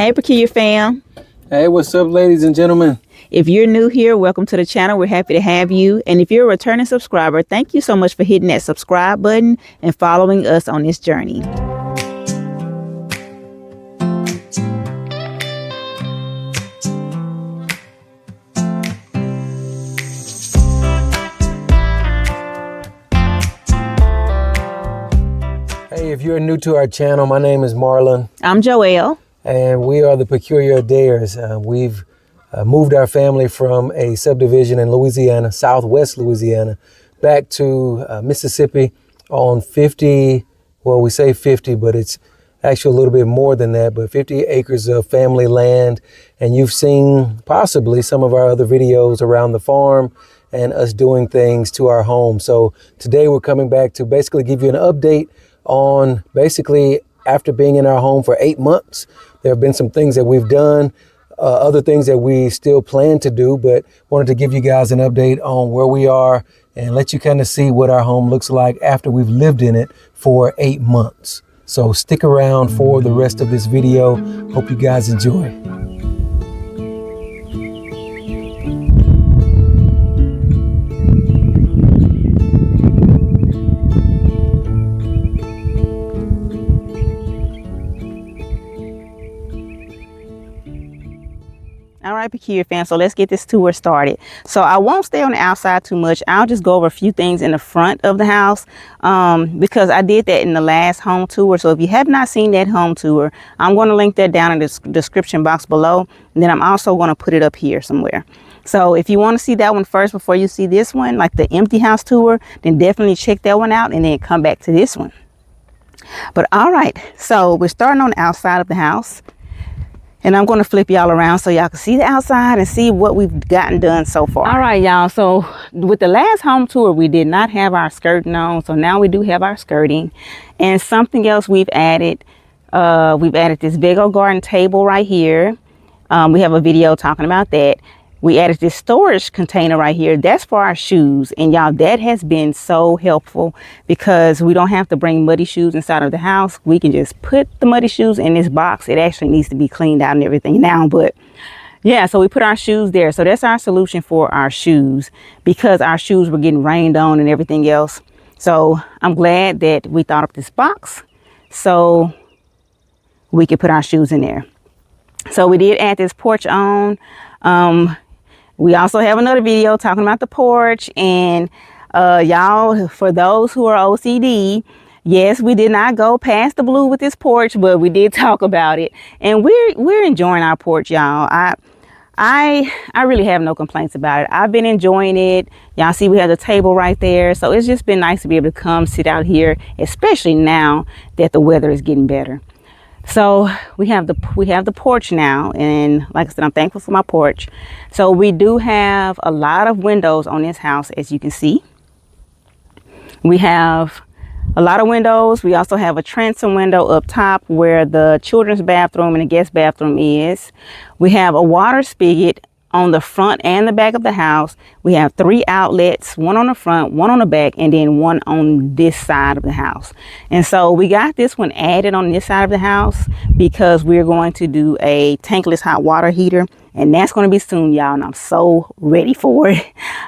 Hey, Peculiar fam. Hey, what's up, ladies and gentlemen? If you're new here, welcome to the channel. We're happy to have you. And if you're a returning subscriber, thank you so much for hitting that subscribe button and following us on this journey. Hey, if you're new to our channel, my name is Marlon. I'm Joelle. And we are the Peculiar Adairs. We've moved our family from a subdivision in Louisiana, southwest Louisiana, back to Mississippi on 50, well, we say 50, but it's actually a little bit more than that, but 50 acres of family land. And you've seen possibly some of our other videos around the farm and us doing things to our home. So today we're coming back to basically give you an update on basically after being in our home for 8 months. There have been some things that we've done, other things that we still plan to do, but wanted to give you guys an update on where we are and let you kind of see what our home looks like after we've lived in it for 8 months. So stick around for the rest of this video. Hope you guys enjoy. All right, Peculiar fans, so let's get this tour started. So I won't stay on the outside too much. I'll just go over a few things in the front of the house because I did that in the last home tour. So if you have not seen that home tour, I'm going to link that down in the description box below. And then I'm also going to put it up here somewhere. So if you want to see that one first before you see this one, like the empty house tour, then definitely check that one out and then come back to this one. But all right, so we're starting on the outside of the house. And I'm going to flip y'all around so y'all can see the outside and see what we've gotten done so far. All right, y'all. So with the last home tour, we did not have our skirting on. So now we do have our skirting. And something else we've added this big old garden table right here. We have a video talking about that. We added this storage container right here. That's for our shoes. And y'all, that has been so helpful because we don't have to bring muddy shoes inside of the house. We can just put the muddy shoes in this box. It actually needs to be cleaned out and everything now, but yeah, so we put our shoes there. So that's our solution for our shoes because our shoes were getting rained on and everything else. So I'm glad that we thought of this box so we could put our shoes in there. So we did add this porch on. We also have another video talking about the porch and y'all, for those who are OCD, yes, we did not go past the blue with this porch, but we did talk about it and we're enjoying our porch, y'all. I really have no complaints about it. I've been enjoying it. Y'all see we have the table right there. So it's just been nice to be able to come sit out here, especially now that the weather is getting better. So we have the porch now, and like I said, I'm thankful for my porch. So we do have a lot of windows on this house, as you can see. We have a lot of windows. We also have a transom window up top where the children's bathroom and the guest bathroom is. We have a water spigot on the front and the back of the house. We have 3 outlets, one on the front, one on the back, and then one on this side of the house. And so we got this one added on this side of the house because we're going to do a tankless hot water heater, and that's going to be soon, y'all, and I'm so ready for it.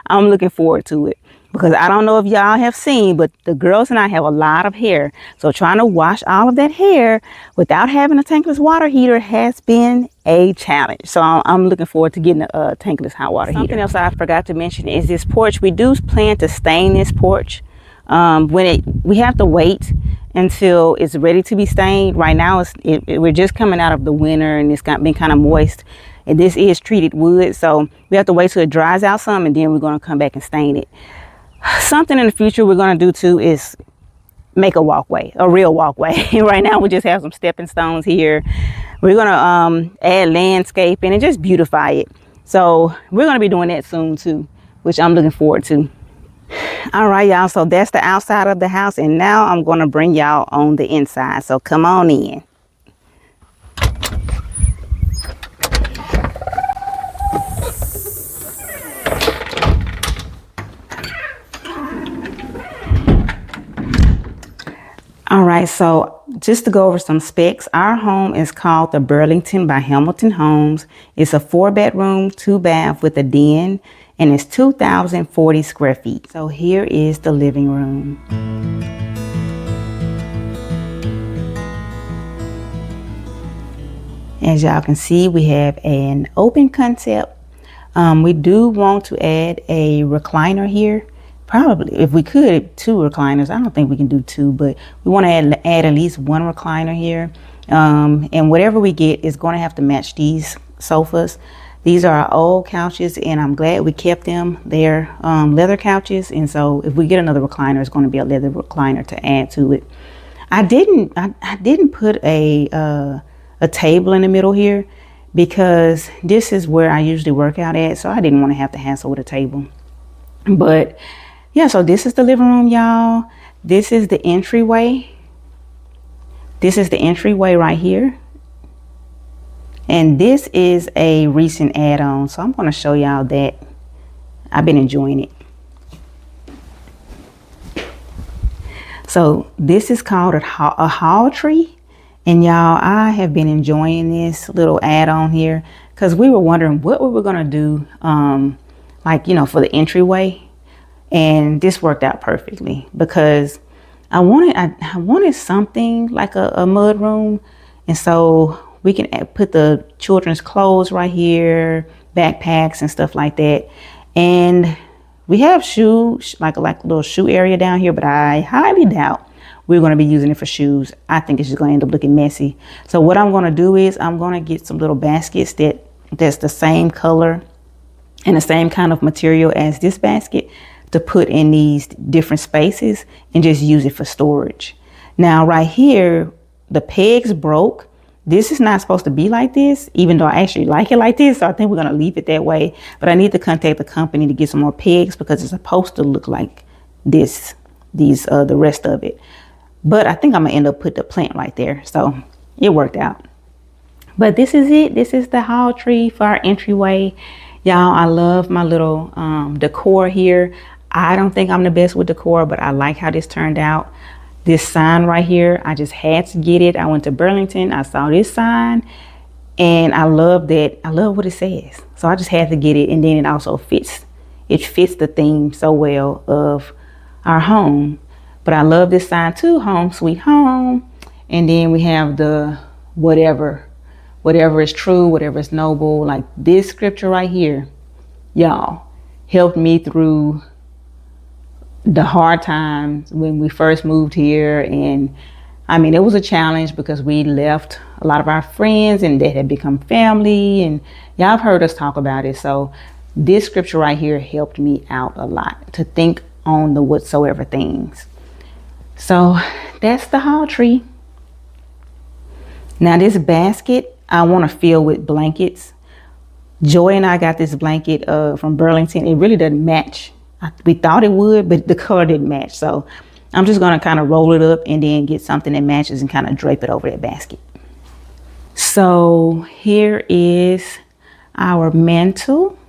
I'm looking forward to it because I don't know if y'all have seen, but the girls and I have a lot of hair. So trying to wash all of that hair without having a tankless water heater has been a challenge. So I'm looking forward to getting a tankless hot water heater. Something else I forgot to mention is this porch. We do plan to stain this porch. We have to wait until it's ready to be stained. Right now, we're just coming out of the winter and it's been kind of moist. And this is treated wood, so we have to wait till it dries out some, and then we're going to come back and stain it. Something in the future we're going to do too is make a walkway, a real walkway. Right now we just have some stepping stones here. We're going to add landscaping and just beautify it. So we're going to be doing that soon too, which I'm looking forward to. All right, y'all, so that's the outside of the house, and now I'm going to bring y'all on the inside. So come on in. All right, so just to go over some specs, our home is called the Burlington by Hamilton Homes. It's a 4-bedroom, 2-bath with a den, and it's 2,040 square feet. So here is the living room. As y'all can see, we have an open concept. We do want to add a recliner here. Probably, if we could, 2 recliners. I don't think we can do 2, but we want to add at least 1 recliner here. And whatever we get is going to have to match these sofas. These are our old couches, and I'm glad we kept them. They're leather couches, and so if we get another recliner, it's going to be a leather recliner to add to it. I didn't put a table in the middle here because this is where I usually work out at, so I didn't want to have to hassle with a table. But yeah, so this is the living room, y'all. This is the entryway. This is the entryway right here. And this is a recent add-on, so I'm going to show y'all that. I've been enjoying it. So this is called a hall tree. And y'all, I have been enjoying this little add-on here because we were wondering what we were going to do, like, you know, for the entryway. And this worked out perfectly because I wanted something like a mud room. And so we can put the children's clothes right here, backpacks and stuff like that. And we have shoes, like a little shoe area down here, but I highly doubt we're going to be using it for shoes. I think it's just going to end up looking messy. So what I'm going to do is I'm going to get some little baskets that's the same color and the same kind of material as this basket to put in these different spaces and just use it for storage. Now right here, the pegs broke. This is not supposed to be like this, even though I actually like it like this. So I think we're going to leave it that way. But I need to contact the company to get some more pegs because it's supposed to look like the rest of it. But I think I'm gonna end up putting the plant right there. So it worked out. But this is it. This is the hall tree for our entryway. Y'all, I love my little decor here. I don't think I'm the best with decor, but I like how this turned out. This sign right here, I just had to get it. I went to Burlington, I saw this sign, and I love that. I love what it says. So I just had to get it, and then it also fits. It fits the theme so well of our home. But I love this sign too, home sweet home. And then we have the whatever is true, whatever is noble. Like this scripture right here, y'all, helped me through the hard times when we first moved here. And I mean, it was a challenge because we left a lot of our friends and they had become family, and y'all have heard us talk about it. So this scripture right here helped me out a lot to think on the whatsoever things. So that's the hall tree. Now this basket, I want to fill with blankets. Joy and I got this blanket from Burlington. It really doesn't match. We thought it would, but the color didn't match. So I'm just going to kind of roll it up and then get something that matches and kind of drape it over that basket. So here is our mantle.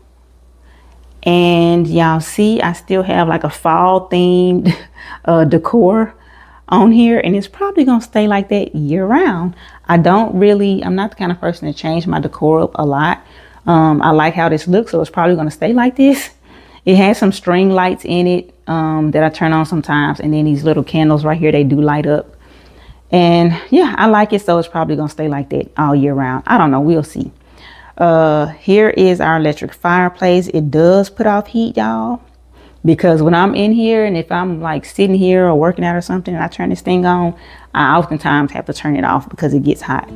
And y'all see, I still have like a fall themed decor on here, and it's probably gonna stay like that year round. I'm not the kind of person to change my decor up a lot. I like how this looks, so it's probably gonna stay like this. It has some string lights in it that I turn on sometimes, and then these little candles right here, they do light up. And yeah, I like it, so it's probably gonna stay like that all year round. I don't know, we'll see. Here is our electric fireplace. It does put off heat, y'all, because when I'm in here and if I'm like sitting here or working out or something and I turn this thing on, I oftentimes have to turn it off because it gets hot.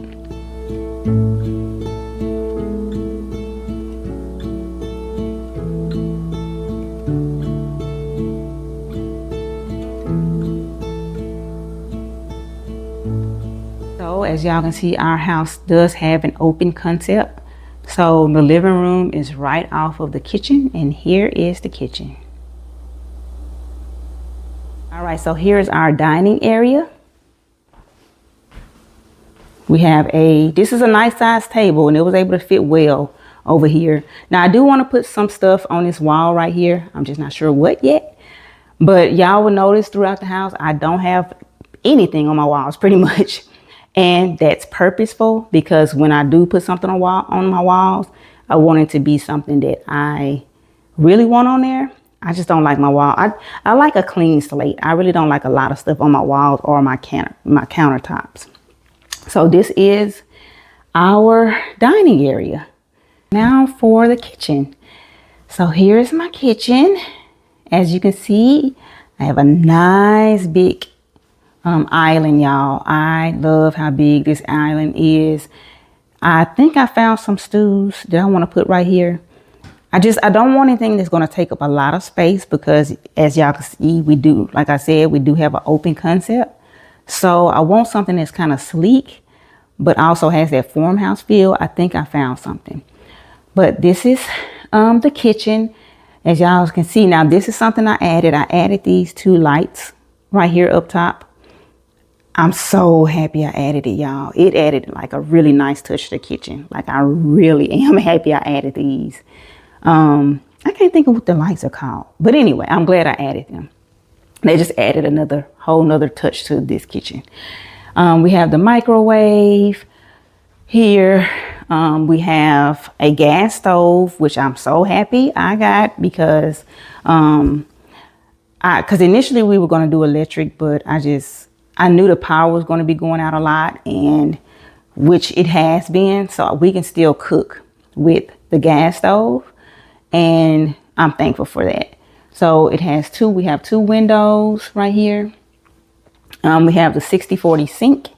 So as y'all can see, our house does have an open concept. So the living room is right off of the kitchen, and here is the kitchen. All right, so here's our dining area. We have this is a nice size table, and it was able to fit well over here. Now I do want to put some stuff on this wall right here. I'm just not sure what yet, but y'all will notice throughout the house, I don't have anything on my walls pretty much. And that's purposeful because when I do put something on my walls, I want it to be something that I really want on there. I just don't like my wall. I like a clean slate. I really don't like a lot of stuff on my walls or my countertops. So this is our dining area. Now for the kitchen. So here's my kitchen. As you can see, I have a nice big island, y'all. I love how big this island is. I think I found some stews that I want to put right here. I don't want anything that's going to take up a lot of space because as y'all can see, we do, like I said, we do have an open concept. So I want something that's kind of sleek, but also has that farmhouse feel. I think I found something. But this is the kitchen. As y'all can see, now this is something I added. I added these 2 lights right here up top. I'm so happy I added it, y'all. It added like a really nice touch to the kitchen. Like I really am happy I added these. I can't think of what the lights are called. But anyway, I'm glad I added them. They just added another whole nother touch to this kitchen. We have the microwave here. We have a gas stove, which I'm so happy I got because initially we were going to do electric, but I knew the power was going to be going out a lot, and which it has been, so we can still cook with the gas stove, and I'm thankful for that. So it has we have 2 windows right here. We have the 60/40 sink.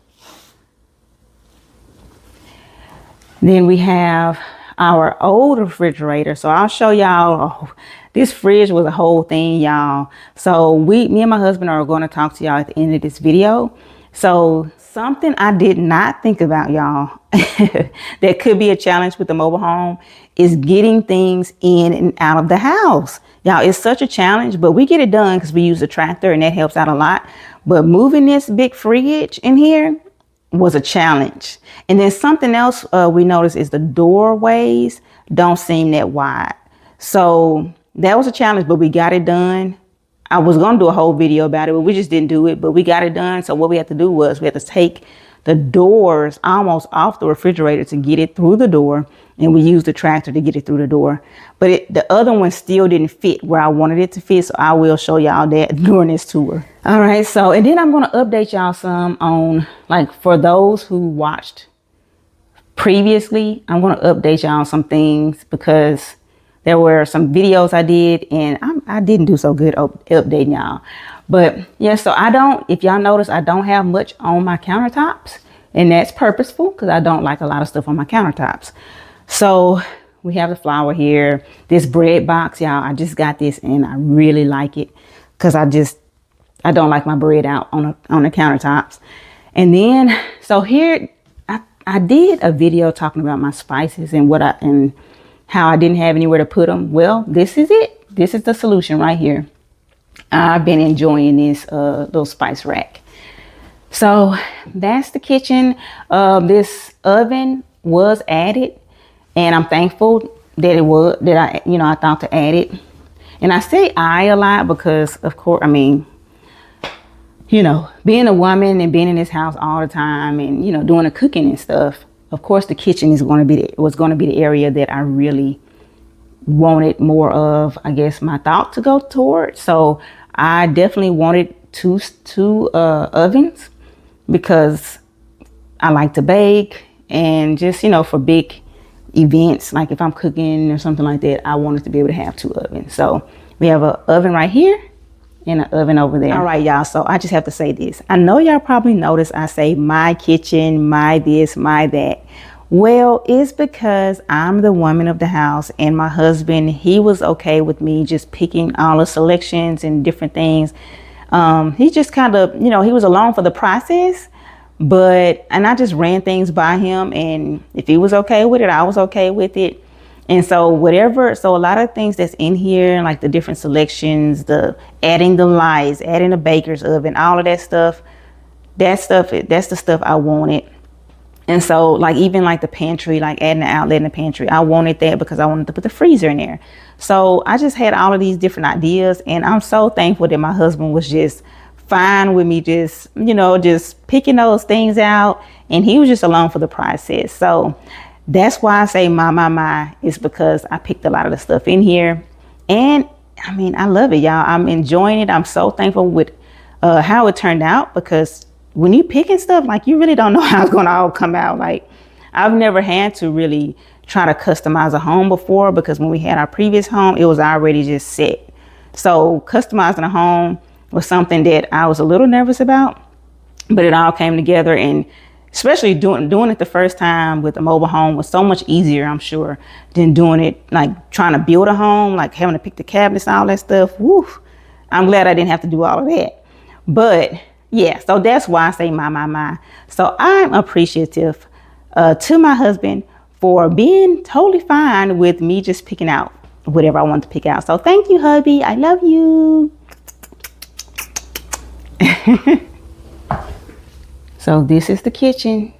Then we have our old refrigerator. So I'll show y'all. This fridge was a whole thing, y'all. So me and my husband are going to talk to y'all at the end of this video. So something I did not think about, y'all, that could be a challenge with the mobile home is getting things in and out of the house. Y'all, it's such a challenge, but we get it done because we use a tractor and that helps out a lot. But moving this big fridge in here was a challenge. And then something else we noticed is the doorways don't seem that wide. So that was a challenge, but we got it done. I was going to do a whole video about it, but we just didn't do it. But we got it done. So what we had to do was we had to take the doors almost off the refrigerator to get it through the door. And we used the tractor to get it through the door. But the other one still didn't fit where I wanted it to fit. So I will show y'all that during this tour. All right. So, and then I'm going to update y'all some on, like, for those who watched previously, I'm going to update y'all on some things because there were some videos I did and I didn't do so good updating y'all. But yeah, so if y'all notice, I don't have much on my countertops, and that's purposeful because I don't like a lot of stuff on my countertops. So we have the flour here, this bread box, y'all. I just got this and I really like it because I don't like my bread out on the countertops. And then, so here I did a video talking about my spices and how I didn't have anywhere to put them. Well, this is it. This is the solution right here. I've been enjoying this little spice rack. So that's the kitchen. This oven was added, and I'm thankful that I thought to add it. And I say I a lot because, of course, I mean, being a woman and being in this house all the time and, doing the cooking and stuff, of course, the kitchen was going to be the area that I really wanted more of, I guess, my thought to go toward. So I definitely wanted two ovens because I like to bake, and just, for big events, like if I'm cooking or something like that, I wanted to be able to have 2 ovens. So we have an oven right here and an oven over there. All right, y'all. So I just have to say this. I know y'all probably noticed I say my kitchen, my this, my that. Well, it's because I'm the woman of the house, and my husband, he was okay with me just picking all the selections and different things. He just kind of, he was along for the process, and I just ran things by him, and if he was okay with it, I was okay with it. And so so a lot of things that's in here, like the different selections, adding the lights, adding the baker's oven, all of that stuff, that's the stuff I wanted. And so, like, even like the pantry, like adding the outlet in the pantry, I wanted that because I wanted to put the freezer in there. So I just had all of these different ideas, and I'm so thankful that my husband was just fine with me just, just picking those things out. And he was just along for the process. So that's why I say my, is because I picked a lot of the stuff in here. And I mean, I love it, y'all. I'm enjoying it. I'm so thankful with how it turned out, because when you picking stuff, like, you really don't know how it's going to all come out. Like, I've never had to really try to customize a home before, because when we had our previous home, it was already just set. So customizing a home was something that I was a little nervous about, but it all came together. And especially doing it the first time with a mobile home was so much easier, I'm sure, than doing it like trying to build a home, like having to pick the cabinets and all that stuff. Woo! I'm glad I didn't have to do all of that. But yeah, so that's why I say my. So I'm appreciative to my husband for being totally fine with me just picking out whatever I want to pick out. So thank you, hubby. I love you. So this is the kitchen.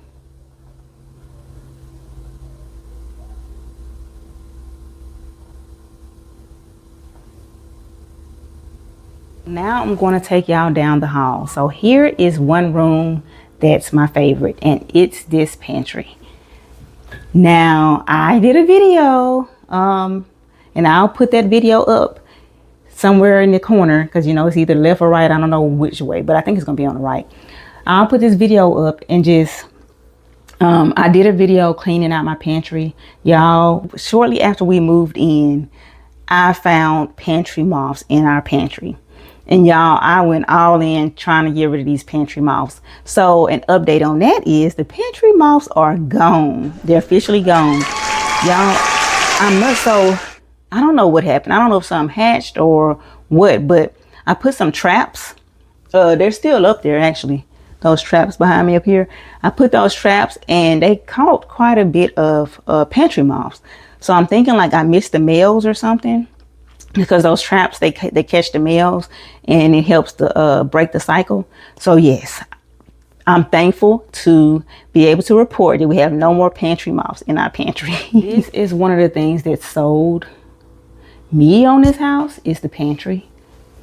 Now I'm going to take y'all down the hall. So here is one room that's my favorite, and it's this pantry. Now I did a video, and I'll put that video up somewhere in the corner, because it's either left or right. I don't know which way, but I think it's gonna be on the right. I'll put this video up, and just I did a video cleaning out my pantry, y'all. Shortly after we moved in, I found pantry moths in our pantry. And y'all, I went all in trying to get rid of these pantry moths. So an update on that is the pantry moths are gone. They're officially gone. Y'all, I don't know what happened. I don't know if something hatched or what, but I put some traps. They're still up there, actually. Those traps behind me up here. I put those traps, and they caught quite a bit of pantry moths. So I'm thinking like I missed the males or something, because those traps, they catch the males, and it helps to break the cycle. So yes, I'm thankful to be able to report that we have no more pantry moths in our pantry. This is one of the things that sold me on this house, is the pantry.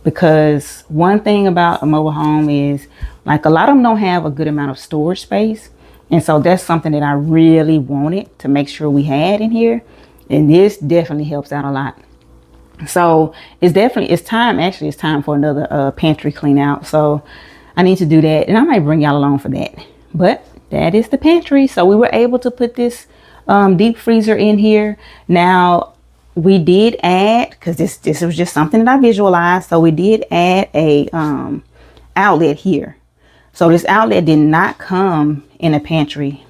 Because one thing about a mobile home is, like, a lot of them don't have a good amount of storage space. And so that's something that I really wanted to make sure we had in here. And this definitely helps out a lot. So it's time for another pantry clean out. So I need to do that, and I might bring y'all along for that. But that is the pantry. So we were able to put this deep freezer in here. Now we did add, because this was just something that I visualized, so we did add a outlet here. So this outlet did not come in a pantry.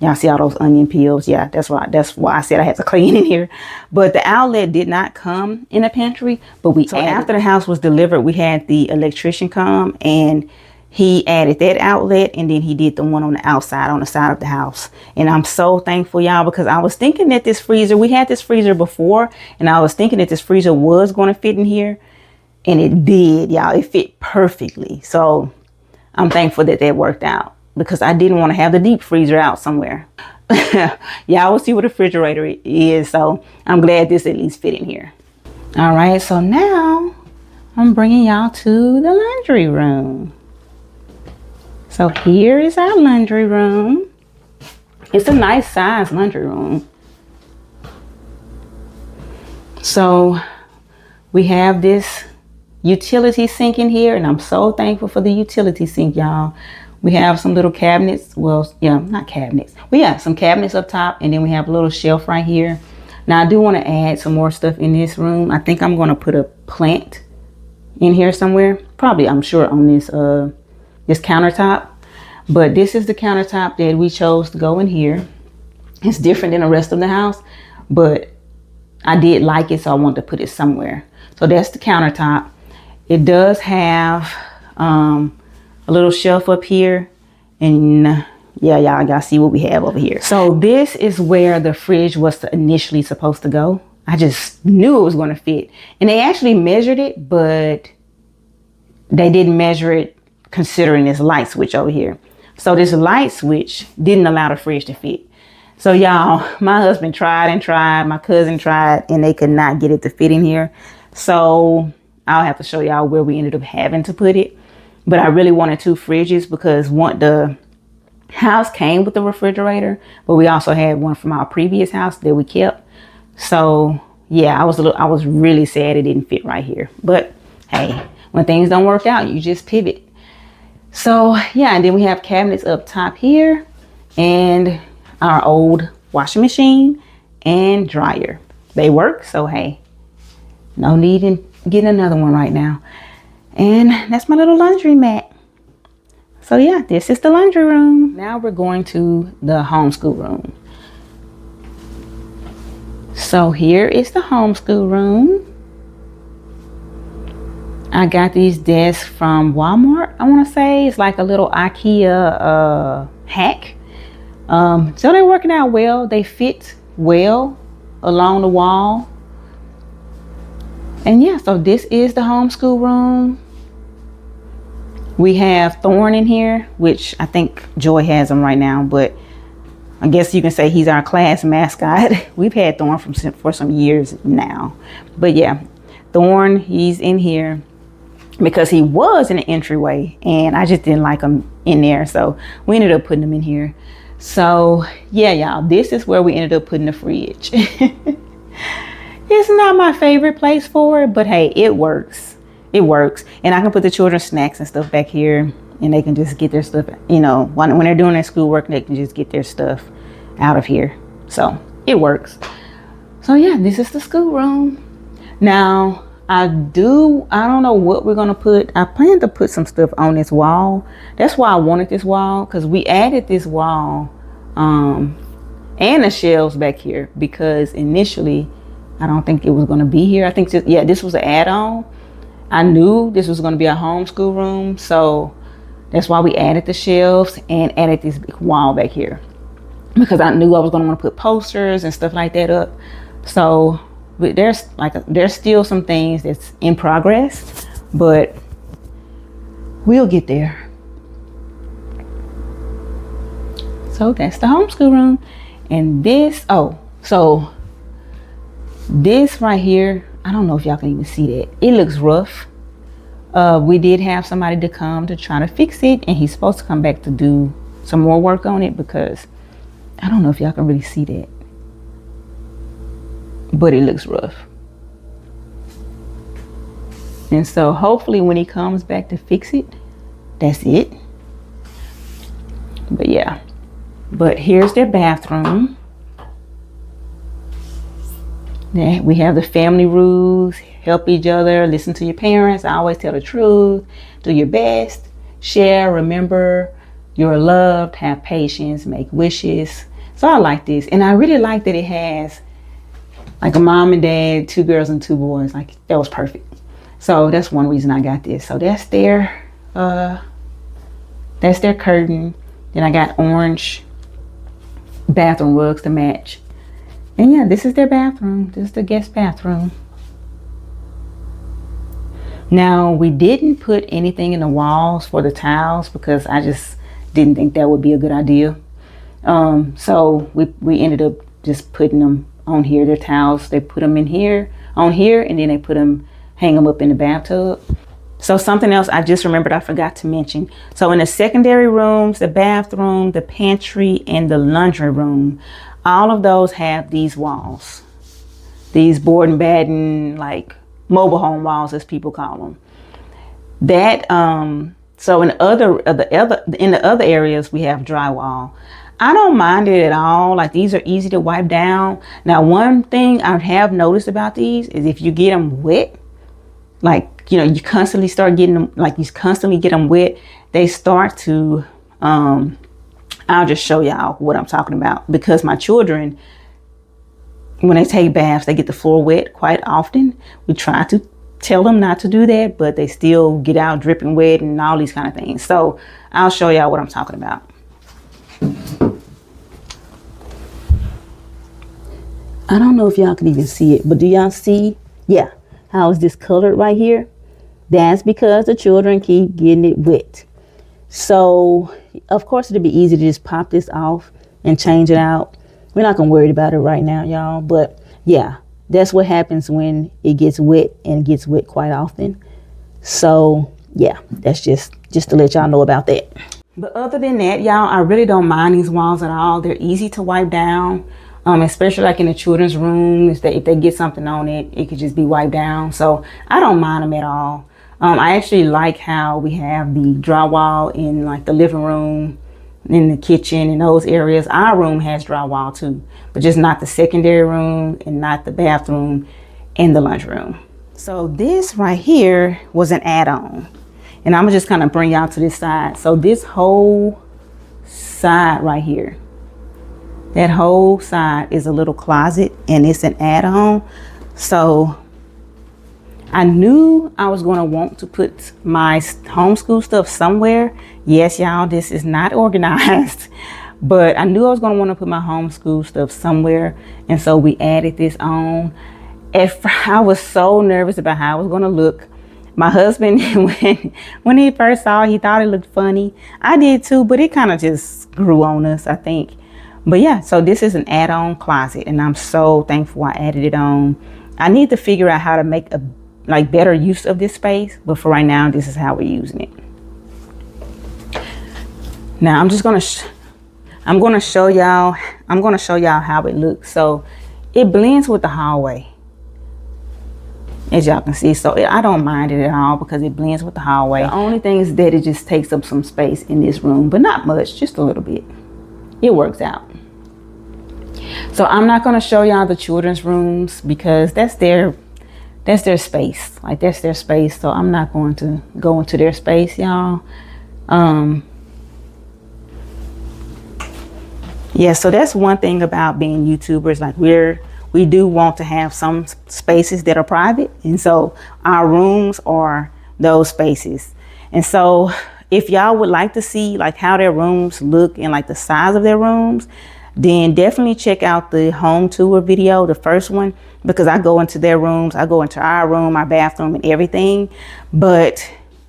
Y'all see all those onion peels? Yeah, that's right. That's why I said I had to clean in here. But the outlet did not come in a pantry. But after the house was delivered, we had the electrician come, and he added that outlet, and then he did the one on the outside, on the side of the house. And I'm so thankful, y'all, because I was thinking that this freezer, we had this freezer before, and I was thinking that this freezer was going to fit in here, and it did, y'all. It fit perfectly. So I'm thankful that that worked out, because I didn't want to have the deep freezer out somewhere. Y'all will see what a refrigerator is. So I'm glad this at least fit in here. All right, so now I'm bringing y'all to the laundry room. So here is our laundry room. It's a nice size laundry room. So we have this utility sink in here, and I'm so thankful for the utility sink, y'all. We have some little cabinets. Well, yeah, not cabinets. We have some cabinets up top, and then we have a little shelf right here. Now I do want to add some more stuff in this room. I think I'm going to put a plant in here somewhere. Probably, I'm sure, on this countertop. But this is the countertop that we chose to go in here. It's different than the rest of the house, but I did like it, so I wanted to put it somewhere. So that's the countertop. It does have a little shelf up here, and yeah, y'all see what we have over here. So this is where the fridge was initially supposed to go. I just knew it was going to fit, and they actually measured it, but they didn't measure it considering this light switch over here. So this light switch didn't allow the fridge to fit. So y'all, my husband tried and tried, my cousin tried, and they could not get it to fit in here. So I'll have to show y'all where we ended up having to put it. but I really wanted 2 fridges because the house came with the refrigerator, but we also had one from our previous house that we kept. So yeah, I was really sad it didn't fit right here. But hey, when things don't work out, you just pivot. So yeah, and then we have cabinets up top here, and our old washing machine and dryer. They work, so hey, no need in getting another one right now. And that's my little laundry mat. So yeah, this is the laundry room. Now we're going to the homeschool room. So here is the homeschool room. I got these desks from Walmart, I want to say. It's like a little IKEA hack. So they're working out well. They fit well along the wall. And yeah, so this is the homeschool room. We have Thorn in here, which I think Joy has him right now, but I guess you can say he's our class mascot. We've had Thorn for some years now. But yeah, Thorn, he's in here because he was in the entryway and I just didn't like him in there. So we ended up putting him in here. So yeah, y'all, this is where we ended up putting the fridge. It's not my favorite place for it, but hey, it works. It works. And I can put the children's snacks and stuff back here and they can just get their stuff, you know, when they're doing their schoolwork, they can just get their stuff out of here. So it works. So yeah, this is the school room. Now I don't know what we're gonna put. I plan to put some stuff on this wall. That's why I wanted this wall, because we added this wall and the shelves back here because initially I don't think it was gonna be here. I think this was an add-on. I knew this was going to be a homeschool room, so that's why we added the shelves and added this big wall back here, because I knew I was going to want to put posters and stuff like that up. So there's still some things that's in progress, but we'll get there. So that's the homeschool room. And this right here, I don't know if y'all can even see that. It looks rough. We did have somebody to come to try to fix it, and he's supposed to come back to do some more work on it, because I don't know if y'all can really see that, but it looks rough. And so hopefully when he comes back to fix it, that's it. But yeah, but here's their bathroom. Yeah, we have the family rules: help each other, listen to your parents, always tell the truth, do your best, share, remember you're loved, have patience, make wishes. So I like this, and I really like that it has like a mom and dad, 2 girls and 2 boys. Like, that was perfect. So that's one reason I got this. So that's their curtain. Then I got orange bathroom rugs to match. And yeah, this is their bathroom. This is the guest bathroom. Now, we didn't put anything in the walls for the tiles because I just didn't think that would be a good idea. So we ended up just putting them on here. Their towels, they put them in here, on here, and then they hang them up in the bathtub. So something else I just remembered I forgot to mention. So in the secondary rooms, the bathroom, the pantry, and the laundry room, all of those have these walls, these board and batten, like mobile home walls, as people call them. That so in the other areas we have drywall. I don't mind it at all. Like, these are easy to wipe down. Now, one thing I have noticed about these is if you get them wet, like, you know, you constantly start getting them, like you constantly get them wet, they start to I'll just show y'all what I'm talking about, because my children, when they take baths, they get the floor wet quite often. We try to tell them not to do that, but they still get out dripping wet and all these kind of things. So I'll show y'all what I'm talking about. I don't know if y'all can even see it, but do y'all see? Yeah, how is this colored right here? That's because the children keep getting it wet. So of course it'd be easy to just pop this off and change it out. We're not gonna worry about it right now, y'all, but yeah, that's what happens when it gets wet, and it gets wet quite often. So yeah, that's just just to let y'all know about that. But other than that, y'all, I really don't mind these walls at all. They're easy to wipe down, especially like in the children's room. If they get something on it, it could just be wiped down. So I don't mind them at all. I actually like how we have the drywall in like the living room, in the kitchen, in those areas. Our room has drywall too, but just not the secondary room and not the bathroom and the lunchroom. So this right here was an add-on. And I'm just kind of bring y'all to this side. So this whole side right here, that whole side is a little closet, and it's an add-on. So I knew I was going to want to put my homeschool stuff somewhere. Yes, y'all, this is not organized, but I knew I was going to want to put my homeschool stuff somewhere. And so we added this on. I was so nervous about how it was going to look. My husband, when he first saw it, he thought it looked funny. I did too, but it kind of just grew on us, I think. But yeah, so this is an add-on closet, and I'm so thankful I added it on. I need to figure out how to make a better use of this space, but for right now, this is how we're using it. Now I'm gonna show y'all how it looks. So it blends with the hallway, as y'all can see. So I don't mind it at all because it blends with the hallway. The only thing is that it just takes up some space in this room, but not much, just a little bit. It works out. So I'm not going to show y'all the children's rooms because that's their space. Like, that's their space. So I'm not going to go into their space, y'all. Yeah, so that's one thing about being YouTubers. Like, we do want to have some spaces that are private, and so our rooms are those spaces. And so if y'all would like to see like how their rooms look and like the size of their rooms, then definitely check out the home tour video, the first one, because I go into their rooms, I go into our room, our bathroom, and everything. But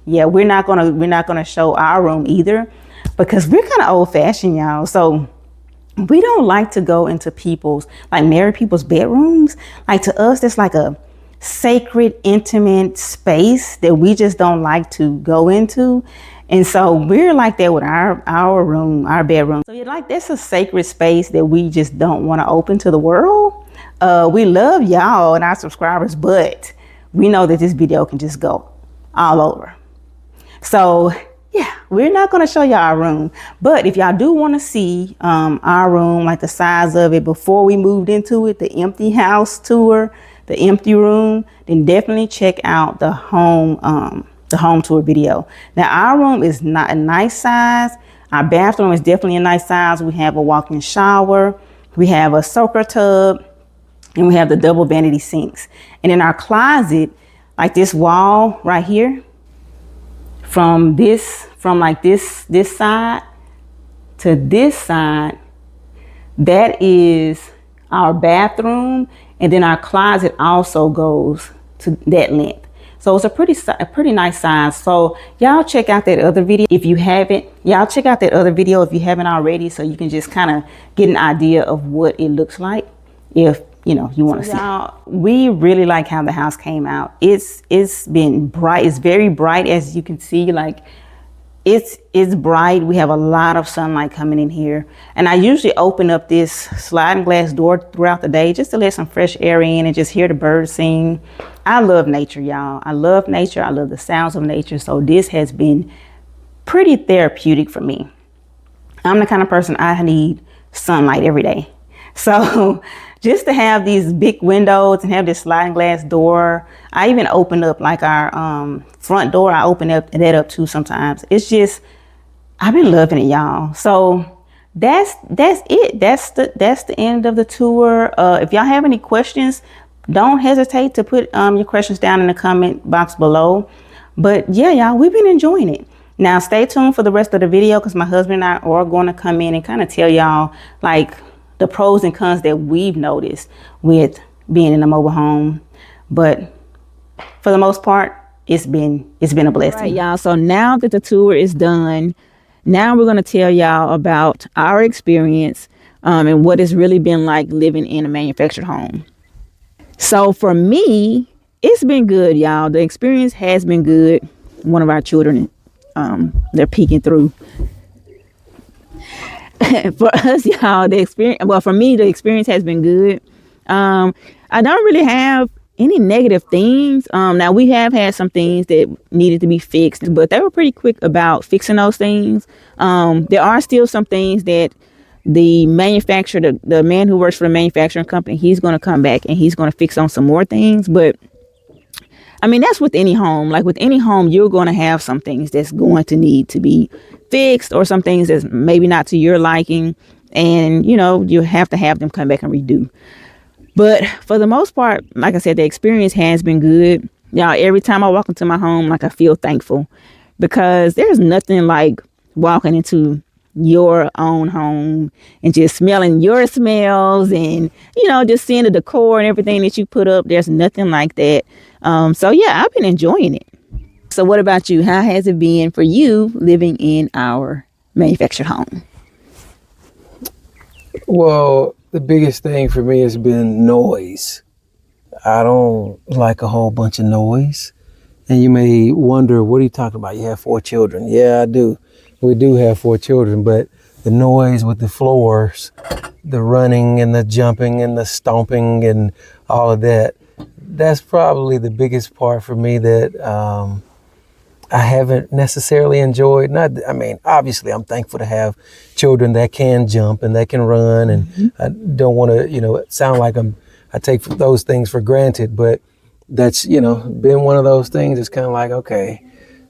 yeah, we're not gonna show our room either because we're kind of old-fashioned, y'all. So we don't like to go into married people's bedrooms. Like, to us, it's like a sacred, intimate space that we just don't like to go into. And so we're like that with our room, our bedroom. So that's a sacred space that we just don't want to open to the world. We love y'all and our subscribers, but we know that this video can just go all over. So yeah, we're not going to show y'all our room, but if y'all do want to see our room, like the size of it before we moved into it, the empty house tour, the empty room, then definitely check out the home tour video. Now, our room is not a nice size. Our bathroom is definitely a nice size. We have a walk-in shower, we have a soaker tub, and we have the double vanity sinks. And in our closet, like this wall right here, from this side to this side, that is our bathroom, and then our closet also goes to that length. So it's a pretty nice size. So y'all check out that other video if you haven't. Y'all check out that other video if you haven't already, so you can just kind of get an idea of what it looks like if you want to see. Y'all, we really like how the house came out. It's been bright. It's very bright, as you can see. Like, it's bright. We have a lot of sunlight coming in here, and I usually open up this sliding glass door throughout the day just to let some fresh air in and just hear the birds sing. I love nature, y'all. I love nature. I love the sounds of nature. So this has been pretty therapeutic for me. I'm the kind of person, I need sunlight every day. So just to have these big windows and have this sliding glass door, I even open up like our front door. I open that up too sometimes. It's just, I've been loving it, y'all. So that's it. That's the end of the tour. If y'all have any questions, don't hesitate to put your questions down in the comment box below. But yeah, y'all, we've been enjoying it. Now stay tuned for the rest of the video because my husband and I are going to come in and kind of tell y'all like the pros and cons that we've noticed with being in a mobile home. But for the most part, it's been a blessing. All right, y'all. So now that the tour is done, now we're going to tell y'all about our experience and what it's really been like living in a manufactured home. So for me, it's been good, y'all. The experience has been good. One of our children they're peeking through. For us, y'all, the experience, well, for me, the experience has been good. I don't really have any negative things. Now we have had some things that needed to be fixed, but they were pretty quick about fixing those things. There are still some things that the manufacturer, the man who works for the manufacturing company, he's going to come back and he's going to fix on some more things. But I mean, that's with any home. Like with any home, you're going to have some things that's going to need to be fixed, or some things that's maybe not to your liking. And, you know, you have to have them come back and redo. But for the most part, like I said, the experience has been good. Y'all, every time I walk into my home, like I feel thankful, because there's nothing like walking into your own home and just smelling your smells and, you know, just seeing the decor and everything that you put up. There's nothing like that. So yeah, I've been enjoying it. So what about you? How has it been for you living in our manufactured home? Well, the biggest thing for me has been noise. I don't like a whole bunch of noise. And you may wonder, what are you talking about? You have 4 children. Yeah, I do. We do have 4 children, but the noise with the floors, the running and the jumping and the stomping and all of that, that's probably the biggest part for me that I haven't necessarily enjoyed. Obviously I'm thankful to have children that can jump and that can run, and I don't want to, sound like I take those things for granted, but that's, been one of those things. It's kind of like, okay,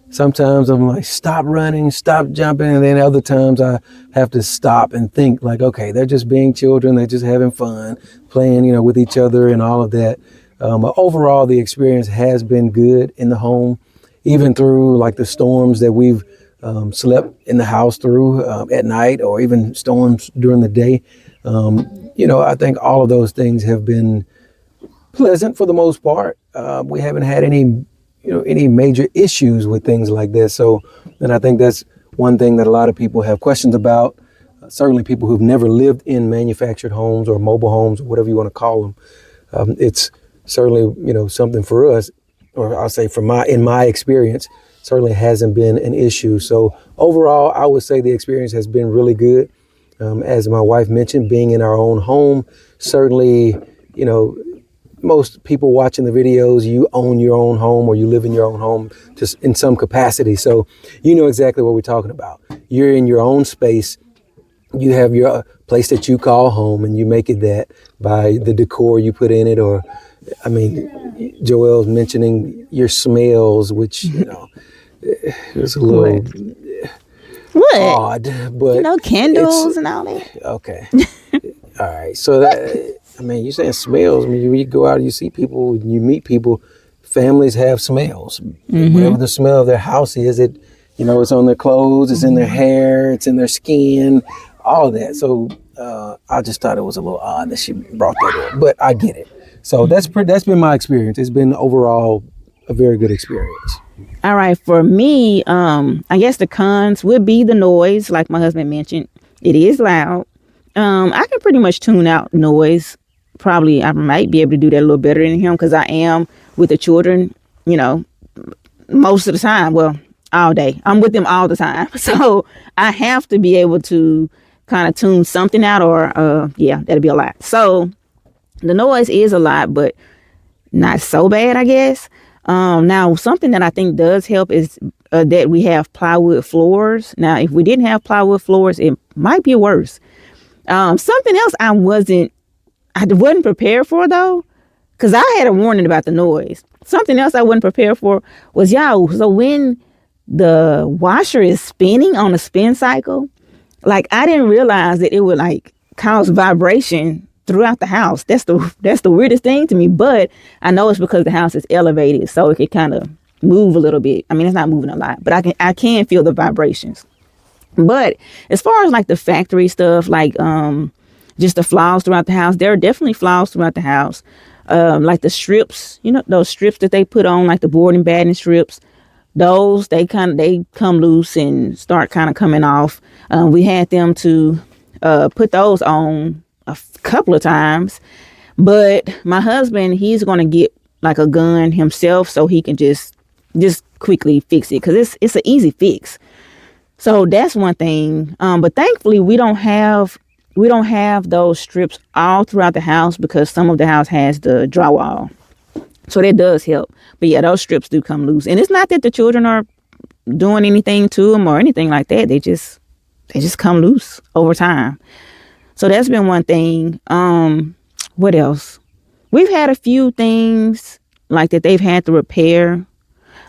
sometimes I'm like, stop running, stop jumping. And then other times I have to stop and think like, okay, they're just being children. They're just having fun, playing, with each other and all of that. But overall, the experience has been good in the home, even through like the storms that we've slept in the house through at night, or even storms during the day. I think all of those things have been pleasant for the most part. We haven't had any major issues with things like this. So, and I think that's one thing that a lot of people have questions about. Certainly people who've never lived in manufactured homes or mobile homes, or whatever you want to call them. It's certainly, something for us, or I'll say in my experience, certainly hasn't been an issue. So overall, I would say the experience has been really good. As my wife mentioned, being in our own home, certainly, most people watching the videos, you own your own home or you live in your own home just in some capacity. So you know exactly what we're talking about. You're in your own space. You have your place that you call home, and you make it that by the decor you put in it. Or, Joelle's mentioning your smells, which, it's a little odd, but candles and all that. Okay. All right. So that, you're saying smells. When you go out and you see people, you meet people, families have smells. Whatever the smell of their house is, it's on their clothes, it's in their hair, it's in their skin, all of that. So I just thought it was a little odd that she brought that up, but I get it. So that's been my experience. It's been overall a very good experience. All right. For me, I guess the cons would be the noise. Like my husband mentioned, it is loud. I can pretty much tune out noise. Probably I might be able to do that a little better than him, because I am with the children, most of the time. Well, all day. I'm with them all the time. So I have to be able to kind of tune something out, or that'd be a lot. So the noise is a lot, but not so bad, I guess. Now, something that I think does help is that we have plywood floors. Now, if we didn't have plywood floors, it might be worse. Something else I wasn't prepared for, though, because I had a warning about the noise. Something else I wasn't prepared for was, so when the washer is spinning on a spin cycle, like I didn't realize that it would like cause vibration throughout the house. That's the weirdest thing to me, but I know it's because the house is elevated, so it can kind of move a little bit. It's not moving a lot, but I can feel the vibrations. But as far as like the factory stuff, like just the flaws throughout the house, there are definitely flaws throughout the house. Like the strips, those strips that they put on, like the board and batten strips, those they come loose and start kind of coming off. We had them to put those on a couple of times, but my husband, he's going to get like a gun himself so he can just quickly fix it because it's an easy fix. So that's one thing. But thankfully we don't have those strips all throughout the house because some of the house has the drywall. So that does help. But yeah, those strips do come loose. And it's not that the children are doing anything to them or anything like that. They just come loose over time. So that's been one thing. What else? We've had a few things like that they've had to repair.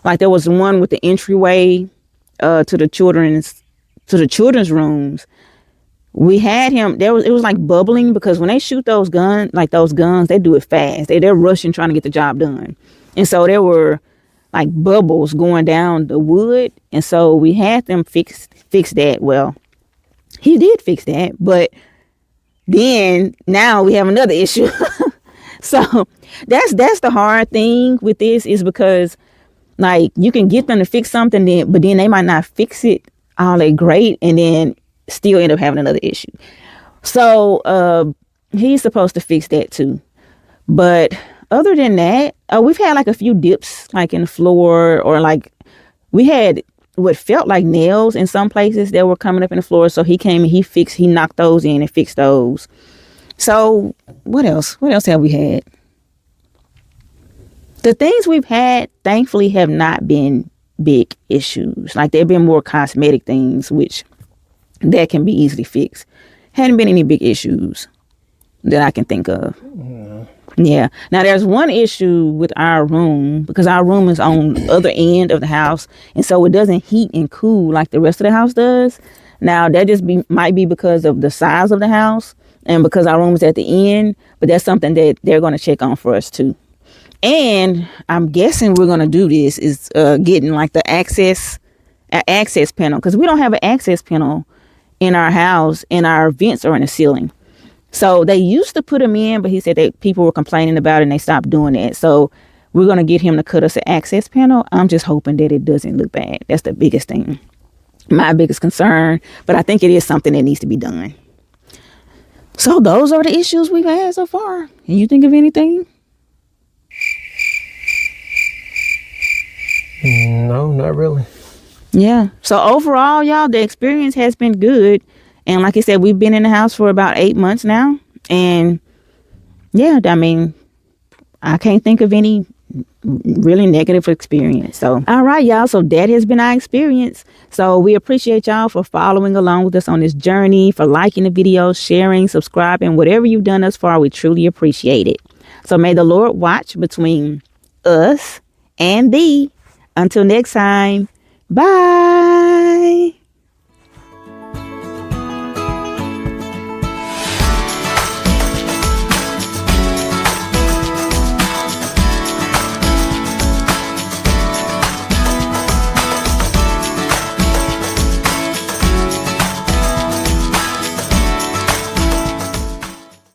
Like there was one with the entryway to the children's rooms. We had him it was like bubbling because when they shoot those guns, they do it fast. They're rushing trying to get the job done. And so there were like bubbles going down the wood. And so we had them fix that. Well, he did fix that, but then now we have another issue. So that's the hard thing with this is because like you can get them to fix something but then they might not fix it all that great and then still end up having another issue. So he's supposed to fix that too. But other than that, we've had like a few dips like in the floor or like we had what felt like nails in some places that were coming up in the floor. So he came and he knocked those in and fixed those. So what else? What else have we had? The things we've had, thankfully, have not been big issues. Like they've been more cosmetic things, which that can be easily fixed. Hadn't been any big issues that I can think of. Yeah. Now there's one issue with our room because our room is on the other end of the house. And so it doesn't heat and cool like the rest of the house does. Now that might be because of the size of the house and because our room is at the end. But that's something that they're going to check on for us too. And I'm guessing we're going to do this is getting like the access panel because we don't have an access panel in our house and our vents are in the ceiling. So they used to put them in, but he said that people were complaining about it and they stopped doing it. So we're going to get him to cut us an access panel. I'm just hoping that it doesn't look bad. That's the biggest thing. My biggest concern, but I think it is something that needs to be done. So those are the issues we've had so far. Can you think of anything? No, not really. Yeah. So overall, y'all, the experience has been good. And like I said, we've been in the house for about 8 months now. And yeah, I mean, I can't think of any really negative experience. So, all right, y'all. So that has been our experience. So we appreciate y'all for following along with us on this journey, for liking the video, sharing, subscribing, whatever you've done thus far. We truly appreciate it. So may the Lord watch between us and thee. Until next time. Bye.